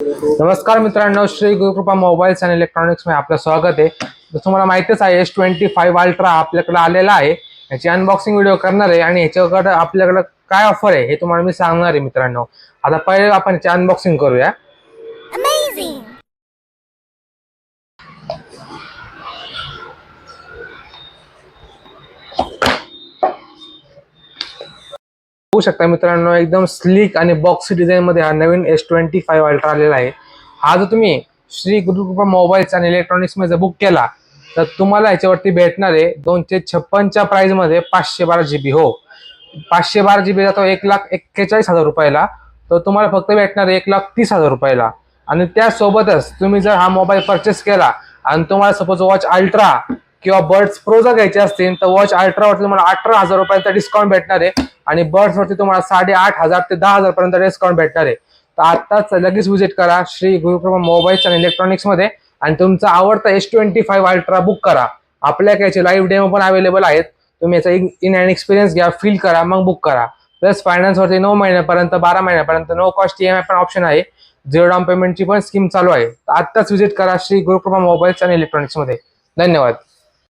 नमस्कार मित्रांनो, श्री गुरुकृपा मोबाईल्स आणि इलेक्ट्रॉनिक्स मध्ये आपलं स्वागत आहे. तर तुम्हाला माहितीच आहे S25 अल्ट्रा आपल्याकडे आलेला आहे. याची अनबॉक्सिंग व्हिडिओ करणार आहे आणि याच्याकडे आपल्याकडे काय ऑफर आहे हे तुम्हाला मी सांगणार आहे मित्रांनो. आता पहिले आपण याची अनबॉक्सिंग करूया. होऊ शकता मित्रांनो, एकदम स्लीक आणि बॉक्सी डिझाइन मध्ये हा नवीन S25 अल्ट्रा आलेला आहे. हा जो तुम्ही श्री गुरुकृपा मोबाईल्स आणि इलेक्ट्रॉनिक्स मध्ये बुक केला तर तुम्हाला याच्यावरती भेटणार आहे 256च्या प्राइस मध्ये 512 GB. हो, 512 GB जातो 1,41,40,000 रुपयाला. तर तुम्हाला फक्त भेटणार 1,30,000 रुपयाला. आणि त्यासोबतच तुम्ही जर हा मोबाईल परचेस केला आणि तुम्हाला सपोज वॉच अल्ट्रा किंवा बर्ड्स प्रो जर घ्यायचे असतील तर वॉच अल्ट्रावरती तुम्हाला 18,000 रुपयाचा डिस्काउंट भेटणार आहे आणि बर्ड्स वरती तुम्हाला 8,500 ते 10,000 पर्यंत डिस्काउंट भेटणार आहे. तर आताच लगेच व्हिजिट करा श्री गुरुकृपा मोबाईल्स आणि इलेक्ट्रॉनिक्स मध्ये आणि तुमचा आवडता S25 अल्ट्रा बुक करा. आपल्याकडे लाईव्ह डेमो पण अवेलेबल आहेत. तुम्ही याचा इन हँड एक्सपिरियन्स घ्या, फील करा, मग बुक करा. प्लस फायनान्स वरती 9 महिन्यापर्यंत 12 महिन्यापर्यंत नो कॉस्ट EMI पण ऑप्शन आहे. झिरो डाऊन पेमेंटची पण स्कीम चालू आहे. आत्ताच व्हिजिट करा श्री गुरुकृपा मोबाईल्स आणि इलेक्ट्रॉनिक्स मध्ये. धन्यवाद.